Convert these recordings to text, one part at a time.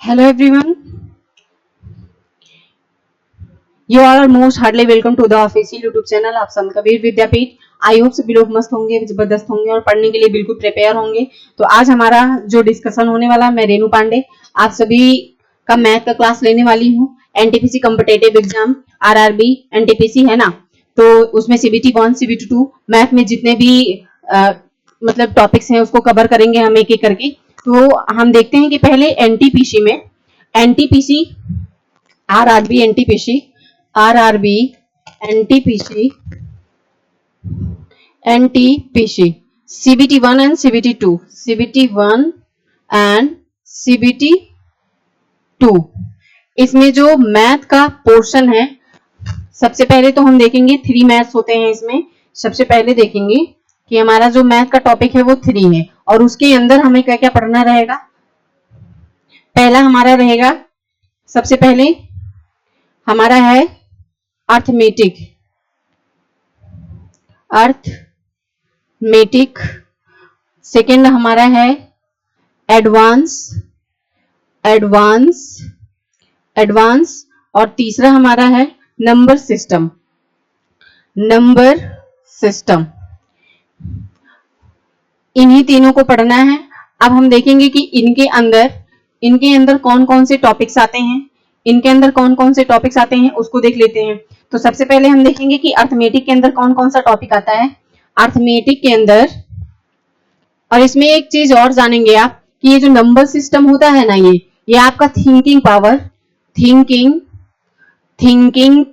Hello everyone, you all are most heartily welcome to the official YouTube channel आप सब कबीर विद्यापीठ। I hope सभी लोग मस्त होंगे, जबरदस्त होंगे और पढ़ने के लिए बिल्कुल प्रिपेयर होंगे। तो आज हमारा जो डिस्कशन होने वाला, मैं रेनू पांडे आप सभी का मैथ का क्लास लेने वाली हूँ। NTPC competitive exam RRB NTPC है ना, तो उसमें सीबीटी 1 सीबीटी 2 मैथ में जितने भी मतलब टॉपिक्स हैं उसको कवर करेंगे हम एक एक करके। तो हम देखते हैं कि पहले एनटीपीसी में NTPC RRB NTPC RRB NTPC NTPC CBT 1 and CBT 2 CBT 1 and CBT 2 इसमें जो मैथ का पोर्शन है, सबसे पहले तो हम देखेंगे 3 मैथ्स होते हैं इसमें। सबसे पहले देखेंगे कि हमारा जो मैथ का टॉपिक है वो 3 है और उसके अंदर हमें क्या क्या पढ़ना रहेगा। पहला हमारा रहेगा, सबसे पहले हमारा है अर्थमेटिक अर्थमेटिक। सेकंड हमारा है एडवांस एडवांस एडवांस और तीसरा हमारा है नंबर सिस्टम नंबर सिस्टम। इन्हीं तीनों को पढ़ना है। अब हम देखेंगे कि इनके अंदर कौन कौन से टॉपिक्स आते हैं, इनके अंदर कौन कौन से टॉपिक्स आते हैं उसको देख लेते हैं। तो सबसे पहले हम देखेंगे कि अर्थमेटिक के अंदर कौन कौन सा टॉपिक आता है। अर्थमेटिक के अंदर, और इसमें एक चीज और जानेंगे आप कि ये जो नंबर सिस्टम होता है ना, ये आपका थिंकिंग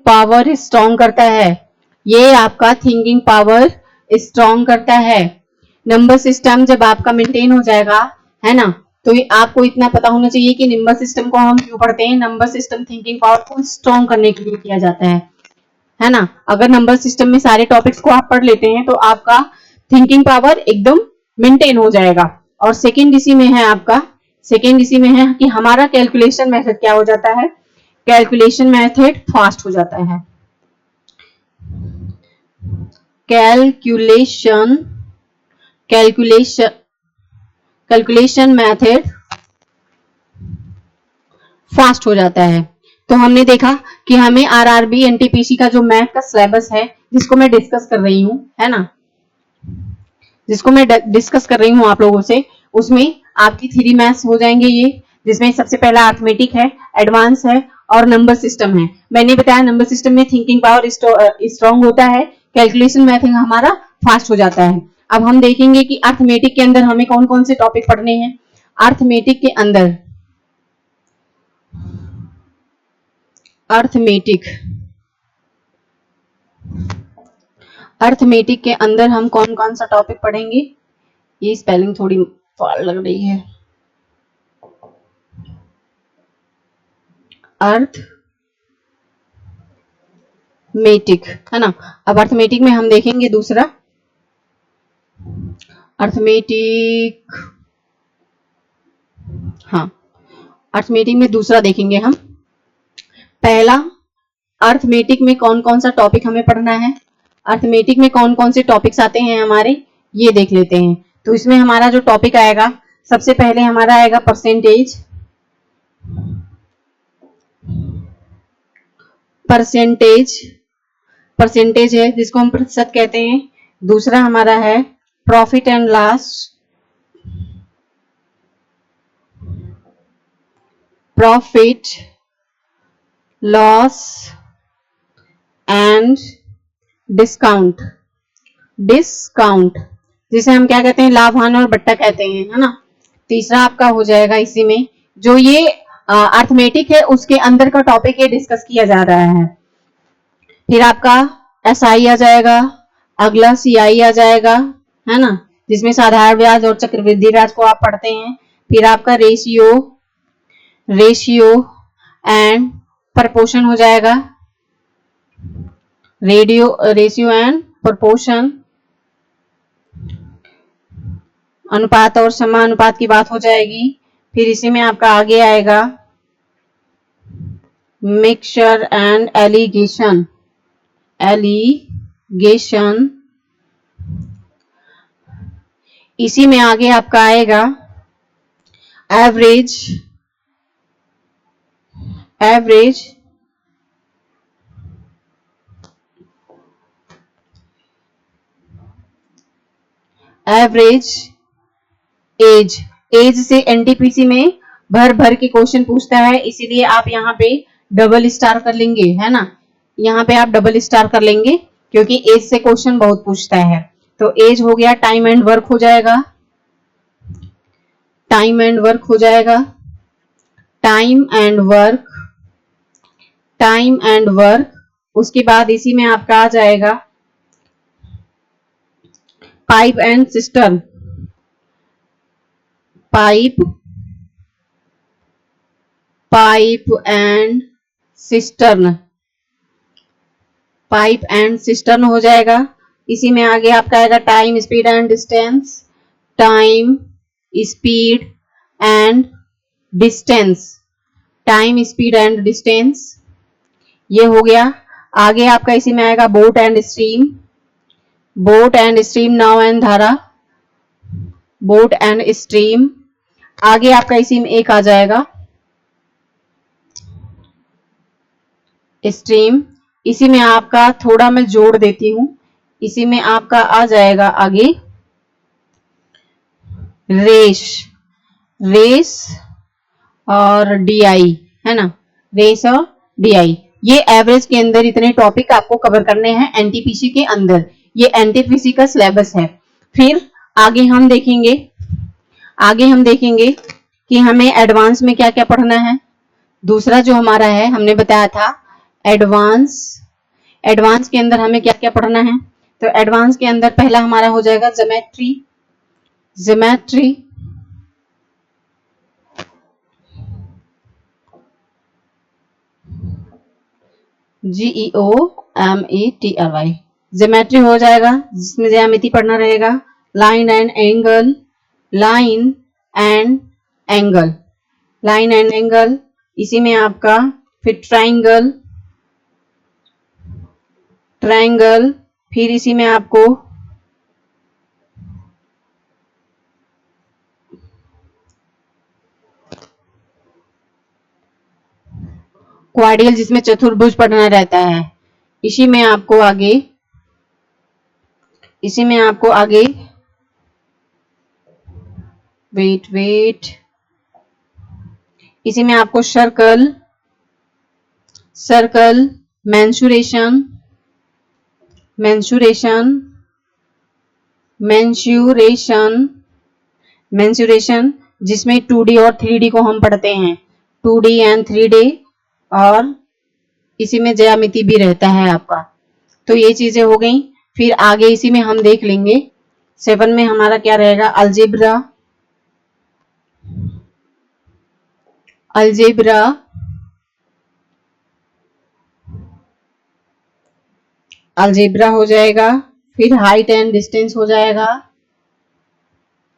पावर स्ट्रॉन्ग करता है। ये आपका थिंकिंग पावर स्ट्रॉन्ग करता है। नंबर सिस्टम जब आपका मेंटेन हो जाएगा, है ना, तो आपको इतना पता होना चाहिए कि नंबर सिस्टम को हम क्यों पढ़ते हैं। नंबर सिस्टम थिंकिंग पावर को स्ट्रॉन्ग करने के लिए किया जाता है ना। अगर नंबर सिस्टम में सारे टॉपिक्स को आप पढ़ लेते हैं तो आपका थिंकिंग पावर एकदम मेंटेन हो जाएगा। और सेकेंड इसी में है आपका, सेकेंड इसी में है कि हमारा कैलकुलेशन मेथड क्या हो जाता है, कैलकुलेशन मेथड फास्ट हो जाता है। Calculation calculation calculation method fast हो जाता है। तो हमने देखा कि हमें आरआरबी एनटीपीसी का जो मैथ का सिलेबस है, जिसको मैं डिस्कस कर रही हूँ, है ना, जिसको मैं डिस्कस कर रही हूँ आप लोगों से, उसमें आपकी 3 मैथ्स हो जाएंगे ये, जिसमें सबसे पहला अर्थमेटिक है, एडवांस है और नंबर सिस्टम है। मैंने बताया नंबर सिस्टम में थिंकिंग पावर स्ट्रॉन्ग होता है, कैलकुलेशन मेथड हमारा फास्ट हो जाता है। अब हम देखेंगे कि अर्थमेटिक के अंदर हमें कौन कौन से टॉपिक पढ़ने हैं। अर्थमेटिक के अंदर अर्थमेटिक के अंदर हम कौन कौन सा टॉपिक पढ़ेंगे। ये स्पेलिंग थोड़ी फाड़ लग रही है। अर्थमेटिक है ना। अब अर्थमेटिक में हम देखेंगे दूसरा अर्थमेटिक, हाँ, अर्थमेटिक में दूसरा देखेंगे हम। पहला, अर्थमेटिक में कौन कौन सा टॉपिक हमें पढ़ना है, अर्थमेटिक में कौन कौन से टॉपिक्स आते हैं हमारे, ये देख लेते हैं। तो इसमें हमारा जो टॉपिक आएगा, सबसे पहले हमारा आएगा परसेंटेज परसेंटेज है जिसको हम प्रतिशत कहते हैं। दूसरा हमारा है profit and loss and discount जिसे हम क्या कहते हैं, लाभ हानि और बट्टा कहते हैं, है ना। तीसरा आपका हो जाएगा इसी में, जो ये अर्थमेटिक है उसके अंदर का टॉपिक ये डिस्कस किया जा रहा है। फिर आपका एसआई आ जाएगा, अगला सीआई आ जाएगा, है ना, जिसमें साधारण ब्याज और चक्रवृद्धि ब्याज को आप पढ़ते हैं। फिर आपका रेशियो एंड प्रपोर्शन हो जाएगा, रेशियो एंड प्रपोर्शन, अनुपात और समानुपात की बात हो जाएगी। फिर इसी में आपका आगे आएगा मिक्सचर एंड एलिगेशन इसी में आगे आपका आएगा average average average age, age से एनटीपीसी में भर भर के क्वेश्चन पूछता है, इसीलिए आप यहाँ पे डबल स्टार कर लेंगे, है ना। यहाँ पे आप डबल स्टार कर लेंगे क्योंकि एज से क्वेश्चन बहुत पूछता है। तो एज हो गया, टाइम एंड वर्क हो जाएगा, टाइम एंड वर्क हो जाएगा, time and work, time and work. उसके बाद इसी में आपका आ जाएगा pipe and cistern, pipe, pipe and cistern, pipe and cistern हो जाएगा। इसी में आगे आपका आएगा time speed and distance, time speed and distance, time speed and distance, ये हो गया। आगे आपका इसी में आएगा boat and stream, boat and stream, now and धारा, बोट एंड स्ट्रीम। आगे आपका इसी में एक आ जाएगा स्ट्रीम, इसी में आपका थोड़ा मैं जोड़ देती हूं, इसी में आपका आ जाएगा आगे रेस, रेस और डीआई, है ना, रेस और डीआई। ये एवरेज के अंदर इतने टॉपिक आपको कवर करने हैं एनटीपीसी के अंदर, ये एनटीपीसी का सिलेबस है। फिर आगे हम देखेंगे, आगे हम देखेंगे कि हमें एडवांस में क्या क्या पढ़ना है। दूसरा जो हमारा है, हमने बताया था एडवांस, एडवांस के अंदर हमें क्या क्या पढ़ना है। तो एडवांस के अंदर पहला हमारा हो जाएगा ज्योमेट्री, ज्योमेट्री, GEOMETRY, ज्योमेट्री हो जाएगा, जिसमें ज्यामिति पढ़ना रहेगा, line and angle, line and angle, line and angle. इसी में आपका फिर ट्राइंगल, ट्राइंगल, फिर इसी में आपको क्वाड्रिल, जिसमें चतुर्भुज पढ़ना रहता है। इसी में आपको आगे, इसी में आपको आगे वेट वेट, इसी में आपको circle, circle, mensuration, mensuration, mensuration, mensuration, जिसमें 2D और 3D को हम पढ़ते हैं, 2D एंड 3D, और इसी में ज्यामिति भी रहता है आपका। तो ये चीजें हो गई। फिर आगे इसी में हम देख लेंगे 7 में हमारा क्या रहेगा, अलजेब्रा, अलजेब्रा, अलजेब्रा हो जाएगा। फिर हाइट एंड डिस्टेंस हो जाएगा,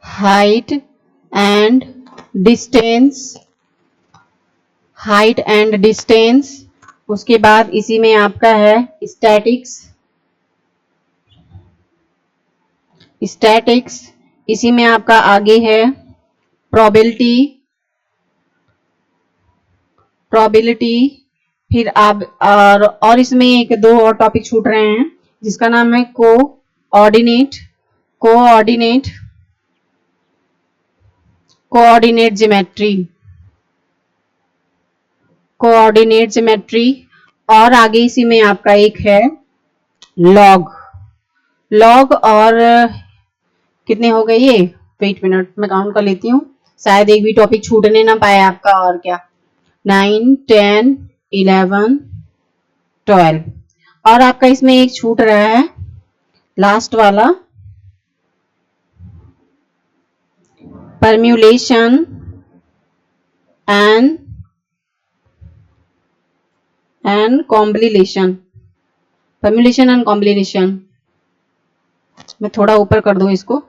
height and distance, height and distance. उसके बाद इसी में आपका है स्टैटिक्स, स्टैटिक्स। इसी में आपका आगे है प्रोबेबिलिटी, प्रोबेबिलिटी। फिर आप और इसमें एक दो और टॉपिक छूट रहे हैं, जिसका नाम है coordinate, coordinate, coordinate geometry, coordinate geometry. और आगे इसी में आपका एक है लॉग, लॉग। और कितने हो गए ये, वेट मिनट मैं काउंट कर लेती हूँ, शायद एक भी टॉपिक छूटने ना पाए आपका। और क्या, 9, 10, 11, 12। और आपका इसमें एक छूट रहा है लास्ट वाला, परम्यूलेशन एंड कॉम्बिनेशन, परम्यूलेशन एंड कॉम्बिनेशन। मैं थोड़ा ऊपर कर दूं इसको,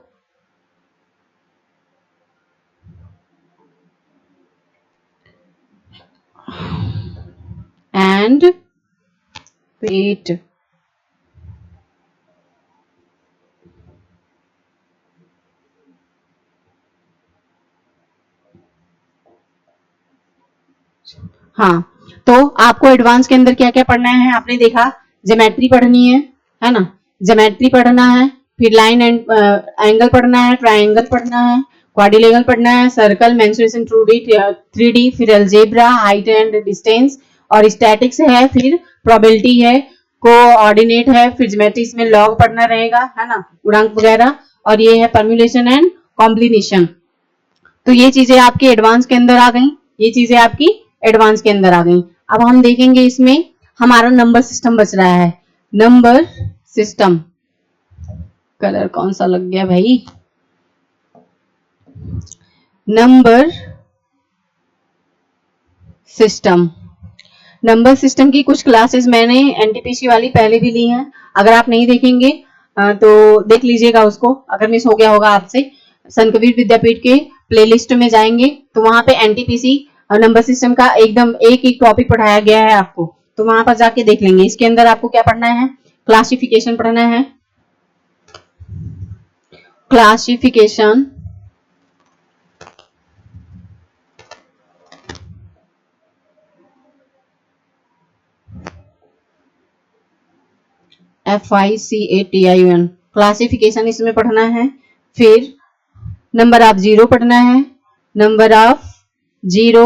एंड वेट, हाँ। तो आपको एडवांस के अंदर क्या क्या पढ़ना है, आपने देखा ज्योमेट्री पढ़नी है ना, ज्योमेट्री पढ़ना है, फिर लाइन एंड एंगल पढ़ना है, ट्राइंगल पढ़ना है, क्वाड्रिलेगल पढ़ना है, सर्कल, मेंसुरेशन, 2D 3D, फिर अलजेब्रा, हाइट एंड डिस्टेंस, और स्टैटिक्स है, फिर प्रोबेबिलिटी है, कोऑर्डिनेट है, फिर ज्योमेट्री इसमें लॉग पढ़ना रहेगा, है ना, गुणांक वगैरह, और ये है परम्यूटेशन एंड कॉम्बिनेशन। तो ये चीजें आपकी एडवांस के अंदर आ गई, ये चीजें आपकी एडवांस के अंदर आ गई। अब हम देखेंगे इसमें हमारा नंबर सिस्टम बच रहा है। नंबर सिस्टम, कलर कौन सा लग गया भाई, नंबर सिस्टम। नंबर सिस्टम की कुछ क्लासेस मैंने एनटीपीसी वाली पहले भी ली हैं, अगर आप नहीं देखेंगे तो देख लीजिएगा उसको, अगर मिस हो गया होगा आपसे। संत कबीर विद्यापीठ के प्लेलिस्ट में जाएंगे तो वहां पे एनटीपीसी नंबर सिस्टम का एकदम एक एक टॉपिक पढ़ाया गया है आपको, तो वहां पर जाके देख लेंगे। इसके अंदर आपको क्या पढ़ना है, क्लासिफिकेशन पढ़ना है, क्लासिफिकेशन, FICATION, क्लासिफिकेशन इसमें पढ़ना है। फिर नंबर ऑफ जीरो पढ़ना है, नंबर ऑफ जीरो,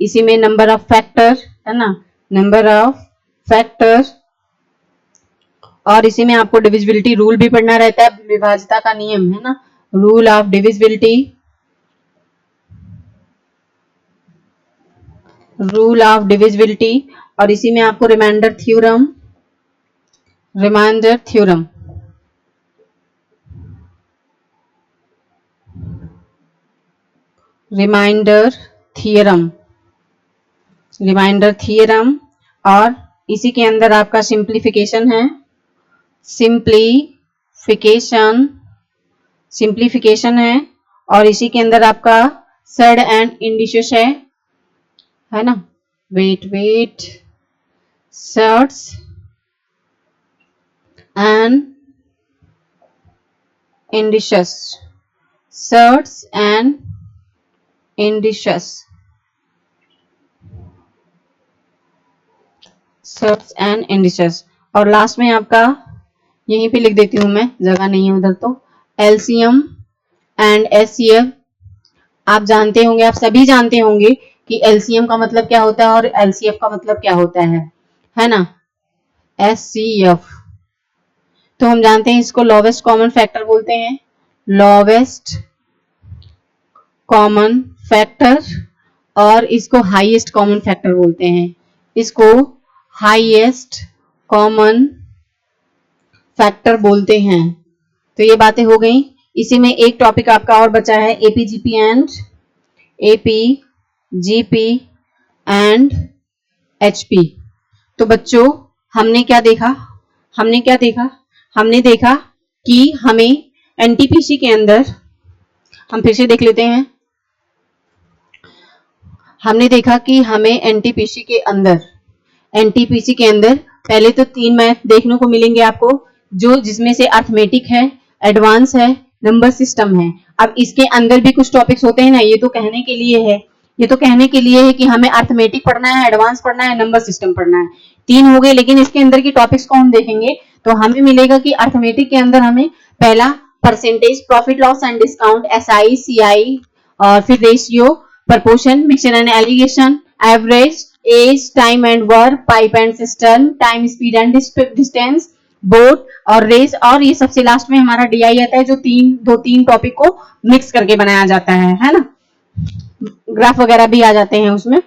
इसी में नंबर ऑफ फैक्टर, है ना, नंबर ऑफ फैक्टर, और इसी में आपको डिविजिबिलिटी रूल भी पढ़ना रहता है, विभाज्यता का नियम, है ना, rule of divisibility, rule of divisibility, और इसी में आपको remainder theorem, remainder theorem, remainder theorem, remainder theorem, और इसी के अंदर आपका सिंप्लीफिकेशन है, सिंप्लीफिकेशन, सिंप्लीफिकेशन है, और इसी के अंदर आपका सड एंड इंडिसेस है ना, wait wait, surds and indices, surds and indices, surds and indices, और लास्ट में आपका यहीं पे लिख देती हूं मैं, जगह नहीं है उधर, तो एलसीएम एंड एचसीएफ। आप जानते होंगे, आप सभी जानते होंगे कि एलसीएम का मतलब क्या होता है और एलसीएफ का मतलब क्या होता है ना, एचसीएफ। तो हम जानते हैं इसको लोवेस्ट कॉमन फैक्टर बोलते हैं, लोवेस्ट कॉमन फैक्टर, और इसको हाईएस्ट कॉमन फैक्टर बोलते हैं, इसको हाईएस्ट कॉमन फैक्टर बोलते हैं। तो ये बातें हो गई। इसी में एक टॉपिक आपका और बचा है, एपीजीपी एंड एचपी। तो बच्चों हमने क्या देखा, हमने क्या देखा, हमने देखा कि हमें एनटीपीसी के अंदर, हम फिर से देख लेते हैं, हमने देखा कि हमें एनटीपीसी के अंदर, एनटीपीसी के अंदर पहले तो 3 मैथ देखने को मिलेंगे आपको, जो जिसमें से अर्थमेटिक है, एडवांस है, नंबर सिस्टम है। अब इसके अंदर भी कुछ टॉपिक्स होते हैं ना, ये तो कहने के लिए है, ये तो कहने के लिए है कि हमें अर्थमेटिक पढ़ना है, एडवांस पढ़ना है, नंबर सिस्टम पढ़ना है, 3 हो गए। लेकिन इसके अंदर की टॉपिक्स को हम देखेंगे तो हमें मिलेगा कि अर्थमेटिक के अंदर हमें पहला percentage, profit loss and discount, SI, CI, और फिर ratio, proportion, mixture and alligation, average, age, time and work, pipe and cistern, time, speed and distance, boat और रेस, और ये सबसे लास्ट में हमारा डीआई आता है, जो दो तीन टॉपिक को मिक्स करके बनाया जाता है ना, ग्राफ वगैरह भी आ जाते हैं उसमें।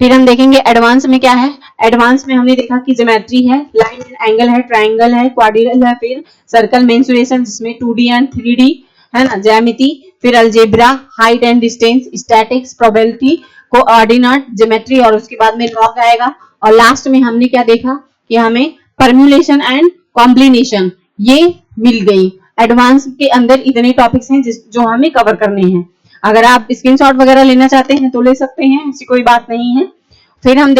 फिर हम देखेंगे एडवांस में क्या है। एडवांस में हमने देखा कि ज्योमेट्री है, लाइन एंड एंगल है, ट्राइंगल है, क्वाड्रिलेगल है, फिर सर्कल, मेंसुरेशन जिसमें 2D एंड 3D है ना, ज्यामिति, फिर algebra, height and distance, statics, probability, coordinate, geometry, और उसके बाद में लॉग आएगा। और लास्ट में हमने क्या देखा कि हमें परम्यूटेशन एंड कॉम्बिनेशन ये मिल गई। एडवांस के अंदर इतने टॉपिक्स हैं जो हमें कवर करने हैं। अगर आप स्क्रीनशॉट वगैरह लेना चाहते हैं तो ले सकते हैं, ऐसी कोई बात नहीं है। फिर हम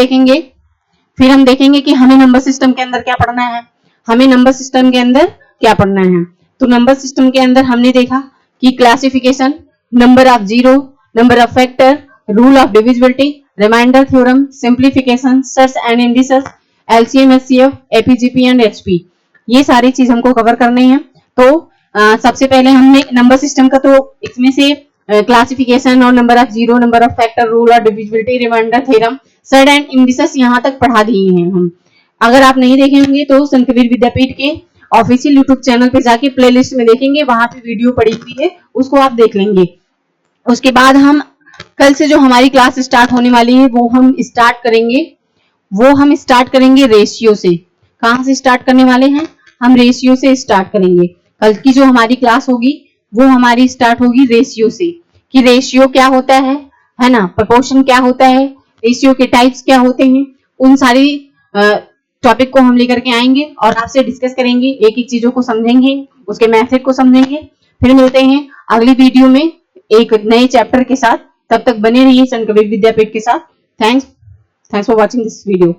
देखेंगे कि हमें नंबर सिस्टम के अंदर क्या पढ़ना है, हमें नंबर सिस्टम के अंदर क्या पढ़ना है। तो नंबर सिस्टम के अंदर हमने देखा कि classification, number of zero, number of factor, rule of divisibility, remainder theorem, simplification, surds and indices, LCM, HCF, AP GP and HP, ये सारी चीज हमको कवर करने हैं। तो सबसे पहले हमने नंबर सिस्टम का, तो इसमें से क्लासिफिकेशन और number of zero, number of factor, rule और divisibility, remainder theorem, surds and indices यहाँ तक पढ़ा दिए हैं हम। अगर आप नहीं देखे होंगे तो संत कबीर विद्यापीठ के ऑफिशियल यूट्यूब चैनल पे जाके प्लेलिस्ट में देखेंगे, वहां पे वीडियो पड़ी हुई है, उसको आप देख लेंगे। उसके बाद हम कल से जो हमारी क्लास स्टार्ट होने वाली है वो हम स्टार्ट करेंगे रेशियो से। कहां से स्टार्ट करने वाले हैं? हम रेशियो से स्टार्ट करेंगे। कल की जो हमारी क्लास होगी वो हमारी स्टार्ट होगी रेशियो से, कि रेशियो क्या होता है ना, प्रोपोर्शन क्या होता है, रेशियो के टाइप्स क्या होते हैं, उन सारी टॉपिक को हम लेकर के आएंगे और आपसे डिस्कस करेंगे, एक एक चीजों को समझेंगे, उसके मेथड को समझेंगे। फिर मिलते हैं अगली वीडियो में एक नए चैप्टर के साथ। तब तक बने रहिए संत कबीर विद्यापीठ के साथ। Thanks for watching this video.